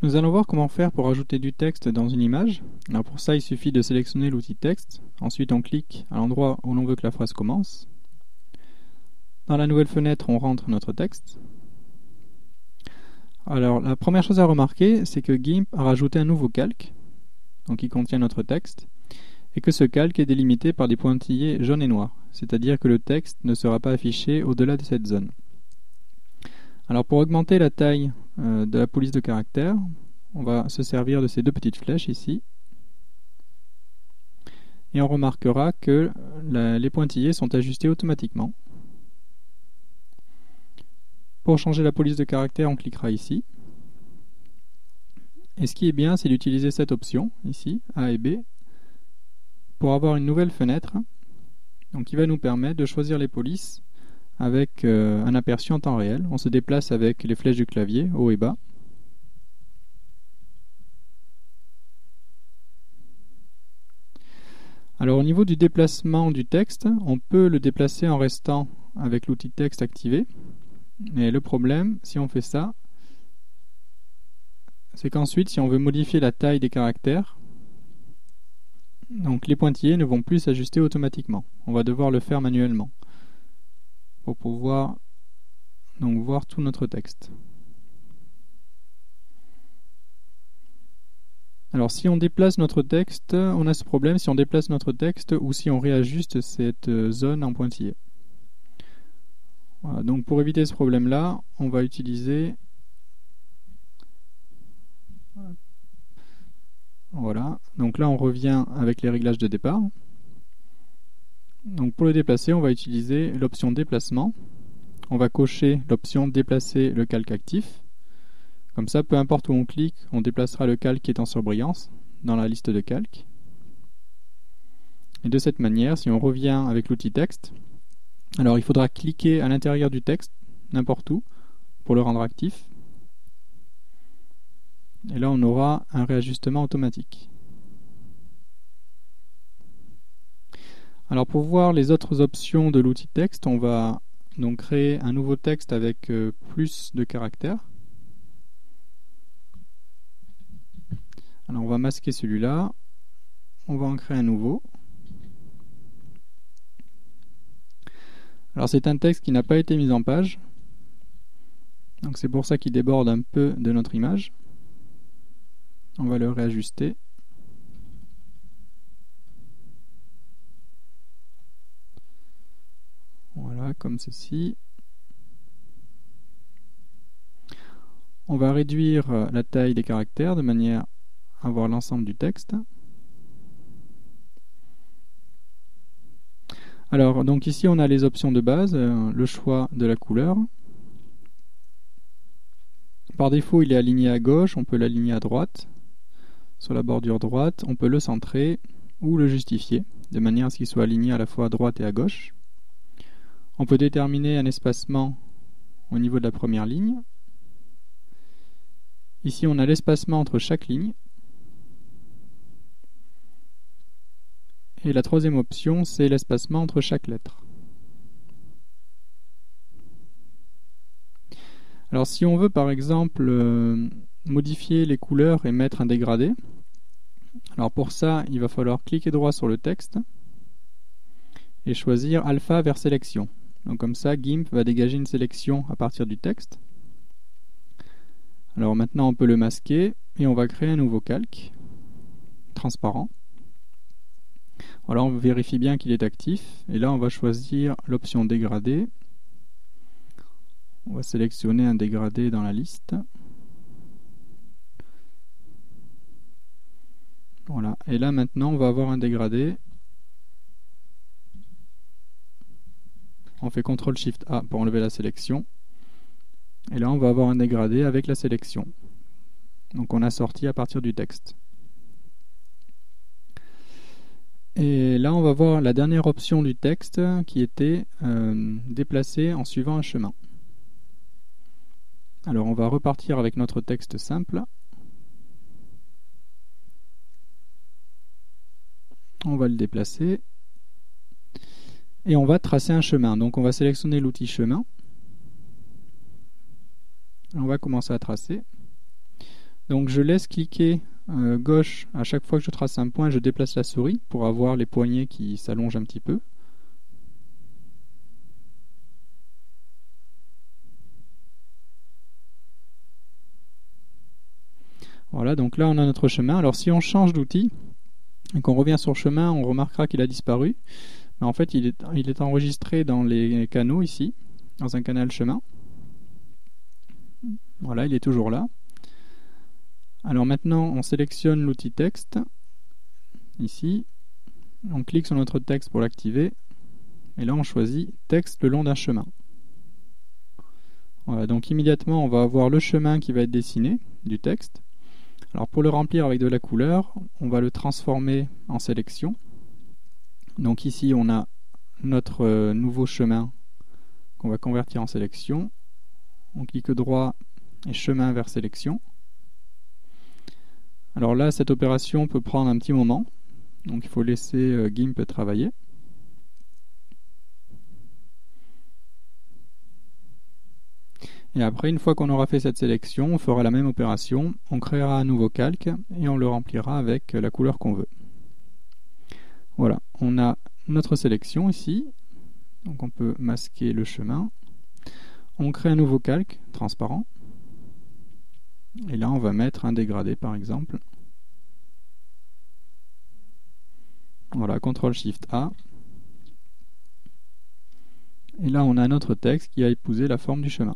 Nous allons voir comment faire pour ajouter du texte dans une image. Alors pour ça, il suffit de sélectionner l'outil texte. Ensuite, on clique à l'endroit où l'on veut que la phrase commence. Dans la nouvelle fenêtre, on rentre notre texte. Alors la première chose à remarquer, c'est que GIMP a rajouté un nouveau calque, donc qui contient notre texte, et que ce calque est délimité par des pointillés jaunes et noirs, c'est-à-dire que le texte ne sera pas affiché au-delà de cette zone. Alors pour augmenter la taille de la police de caractères, on va se servir de ces deux petites flèches ici. Et on remarquera que les pointillés sont ajustés automatiquement. Pour changer la police de caractères, on cliquera ici. Et ce qui est bien, c'est d'utiliser cette option, ici, A et B, pour avoir une nouvelle fenêtre, donc qui va nous permettre de choisir les polices avec un aperçu en temps réel. On se déplace avec les flèches du clavier, haut et bas. Alors au niveau du déplacement du texte, on peut le déplacer en restant avec l'outil texte activé. Mais le problème, si on fait ça, c'est qu'ensuite, si on veut modifier la taille des caractères, donc les pointillés ne vont plus s'ajuster automatiquement. On va devoir le faire manuellement pour pouvoir donc voir tout notre texte. Alors si on déplace notre texte, on a ce problème si on déplace notre texte ou si on réajuste cette zone en pointillé. Voilà, donc pour éviter ce problème-là, on va utiliser voilà. Donc là on revient avec les réglages de départ. Donc pour le déplacer, on va utiliser l'option déplacement. On va cocher l'option déplacer le calque actif. Comme ça, peu importe où on clique, on déplacera le calque qui est en surbrillance dans la liste de calques. Et de cette manière, si on revient avec l'outil texte, alors il faudra cliquer à l'intérieur du texte, n'importe où, pour le rendre actif. Et là, on aura un réajustement automatique. Alors pour voir les autres options de l'outil texte, on va donc créer un nouveau texte avec plus de caractères. Alors on va masquer celui-là, on va en créer un nouveau. Alors c'est un texte qui n'a pas été mis en page, donc c'est pour ça qu'il déborde un peu de notre image. On va le réajuster. Voilà, comme ceci. On va réduire la taille des caractères de manière à voir l'ensemble du texte. Alors, donc ici on a les options de base, le choix de la couleur. Par défaut, il est aligné à gauche, on peut l'aligner à droite, sur la bordure droite, on peut le centrer ou le justifier, de manière à ce qu'il soit aligné à la fois à droite et à gauche. On peut déterminer un espacement au niveau de la première ligne. Ici, on a l'espacement entre chaque ligne. Et la troisième option, c'est l'espacement entre chaque lettre. Alors si on veut par exemple modifier les couleurs et mettre un dégradé, alors pour ça, il va falloir cliquer droit sur le texte et choisir Alpha vers sélection. Donc comme ça, GIMP va dégager une sélection à partir du texte. Alors maintenant, on peut le masquer et on va créer un nouveau calque transparent. Voilà, on vérifie bien qu'il est actif. Et là, on va choisir l'option dégradé. On va sélectionner un dégradé dans la liste. Voilà. Et là, maintenant, on va avoir un dégradé. On fait CTRL-SHIFT-A pour enlever la sélection. Et là, on va avoir un dégradé avec la sélection. Donc, on a sorti à partir du texte. Et là, on va voir la dernière option du texte qui était déplacer en suivant un chemin. Alors, on va repartir avec notre texte simple. On va le déplacer. Et on va tracer un chemin. Donc, on va sélectionner l'outil chemin. On va commencer à tracer. Donc je laisse cliquer gauche à chaque fois que je trace un point, je déplace la souris pour avoir les poignées qui s'allongent un petit peu. Voilà, donc là on a notre chemin. Alors si on change d'outil et qu'on revient sur le chemin, on remarquera qu'il a disparu. Mais en fait, il est enregistré dans les canaux ici, dans un canal chemin. Voilà, il est toujours là. Alors maintenant, on sélectionne l'outil texte, ici. On clique sur notre texte pour l'activer. Et là, on choisit texte le long d'un chemin. Voilà, donc immédiatement, on va avoir le chemin qui va être dessiné du texte. Alors pour le remplir avec de la couleur, on va le transformer en sélection. Donc ici, on a notre nouveau chemin qu'on va convertir en sélection. On clique droit et chemin vers sélection. Alors là, cette opération peut prendre un petit moment. Donc il faut laisser GIMP travailler. Et après, une fois qu'on aura fait cette sélection, on fera la même opération. On créera un nouveau calque et on le remplira avec la couleur qu'on veut. Voilà, on a notre sélection ici. Donc on peut masquer le chemin. On crée un nouveau calque transparent. Et là, on va mettre un dégradé par exemple. Voilà, CTRL-SHIFT-A. Et là, on a notre texte qui a épousé la forme du chemin.